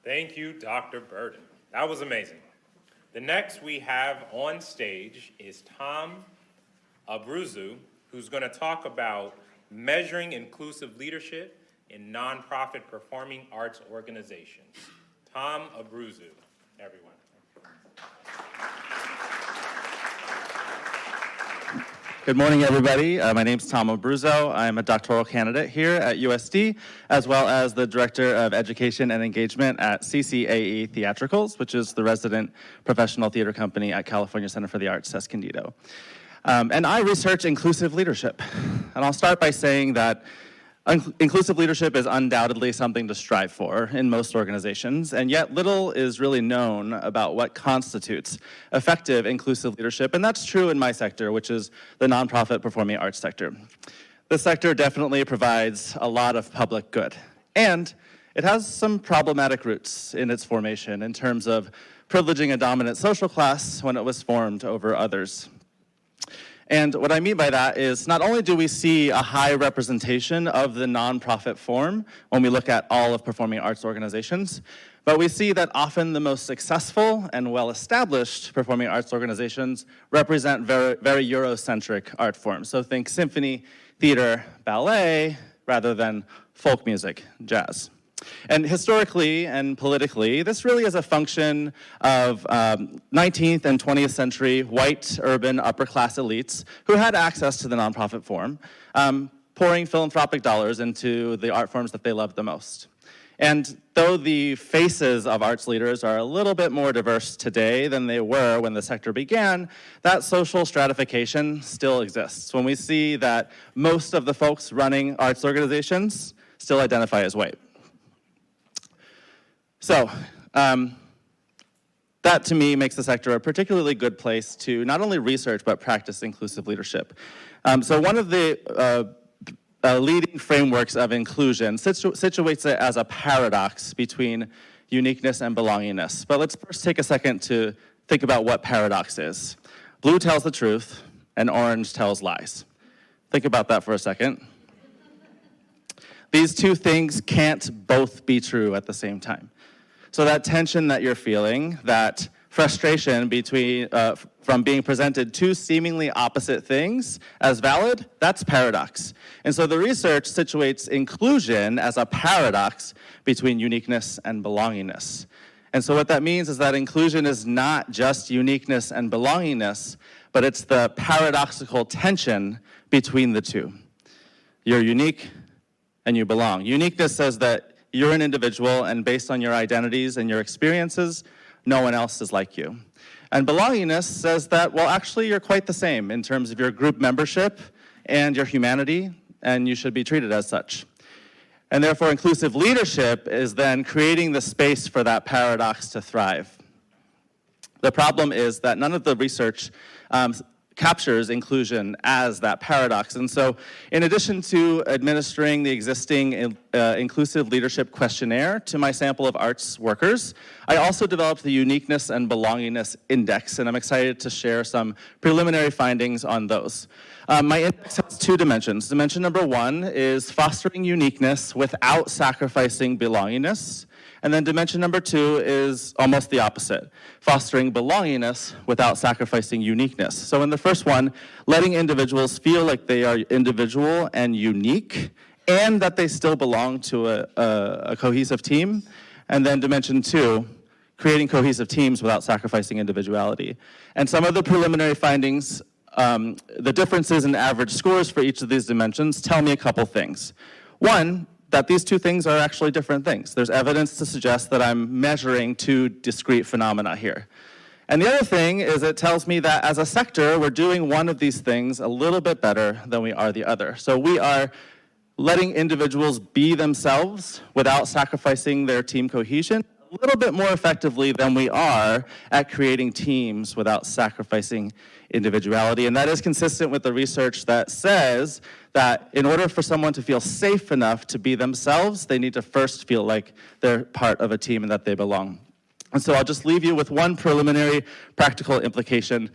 Thank you, Dr. Burden. That was amazing. The next we have on stage is Tom Abruzzo, who's going to talk about measuring inclusive leadership in nonprofit performing arts organizations. Tom Abruzzo, everyone. Good morning, everybody. My name is Tom Abruzzo. I'm a doctoral candidate here at USD, as well as the Director of Education and Engagement at CCAE Theatricals, which is the resident professional theater company at California Center for the Arts, Escondido. And I research inclusive leadership. And I'll start by saying that inclusive leadership is undoubtedly something to strive for in most organizations, and yet little is really known about what constitutes effective inclusive leadership, and that's true in my sector, which is the nonprofit performing arts sector. This sector definitely provides a lot of public good, and it has some problematic roots in its formation in terms of privileging a dominant social class when it was formed over others. And what I mean by that is not only do we see a high representation of the nonprofit form when we look at all of performing arts organizations, but we see that often the most successful and well-established performing arts organizations represent very Eurocentric art forms. So think symphony, theater, ballet, rather than folk music, jazz. And historically and politically, this really is a function of 19th and 20th century white, urban, upper-class elites who had access to the nonprofit form, pouring philanthropic dollars into the art forms that they loved the most. And though the faces of arts leaders are a little bit more diverse today than they were when the sector began, that social stratification still exists when we see that most of the folks running arts organizations still identify as white. So that to me makes the sector a particularly good place to not only research but practice inclusive leadership. So one of the leading frameworks of inclusion situates it as a paradox between uniqueness and belongingness. But let's first take a second to think about what paradox is. Blue tells the truth and orange tells lies. Think about that for a second. These two things can't both be true at the same time. So that tension that you're feeling, that frustration from being presented two seemingly opposite things as valid, that's paradox. And so the research situates inclusion as a paradox between uniqueness and belongingness. And so what that means is that inclusion is not just uniqueness and belongingness, but it's the paradoxical tension between the two. You're unique and you belong. Uniqueness says that you're an individual, and based on your identities and your experiences, no one else is like you. And belongingness says that, well, actually, you're quite the same in terms of your group membership and your humanity, and you should be treated as such. And therefore, inclusive leadership is then creating the space for that paradox to thrive. The problem is that none of the research captures inclusion as that paradox. And so in addition to administering the existing inclusive leadership questionnaire to my sample of arts workers, I also developed the Uniqueness and Belongingness Index, and I'm excited to share some preliminary findings on those. My index has two dimensions. Dimension number one is fostering uniqueness without sacrificing belongingness. And then dimension number two is almost the opposite, fostering belongingness without sacrificing uniqueness. So in the first one, letting individuals feel like they are individual and unique, and that they still belong to a cohesive team. And then dimension two, creating cohesive teams without sacrificing individuality. And some of the preliminary findings, the differences in average scores for each of these dimensions tell me a couple things. One, that these two things are actually different things. There's evidence to suggest that I'm measuring two discrete phenomena here. And the other thing is it tells me that as a sector, we're doing one of these things a little bit better than we are the other. So we are letting individuals be themselves without sacrificing their team cohesion a little bit more effectively than we are at creating teams without sacrificing individuality. And that is consistent with the research that says that in order for someone to feel safe enough to be themselves, they need to first feel like they're part of a team and that they belong. And so I'll just leave you with one preliminary practical implication,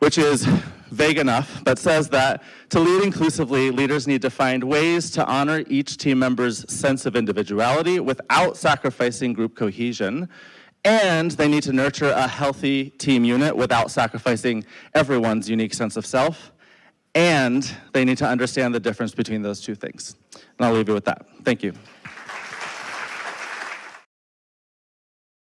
which is vague enough, but says that to lead inclusively, leaders need to find ways to honor each team member's sense of individuality without sacrificing group cohesion, and they need to nurture a healthy team unit without sacrificing everyone's unique sense of self, and they need to understand the difference between those two things. And I'll leave you with that. Thank you.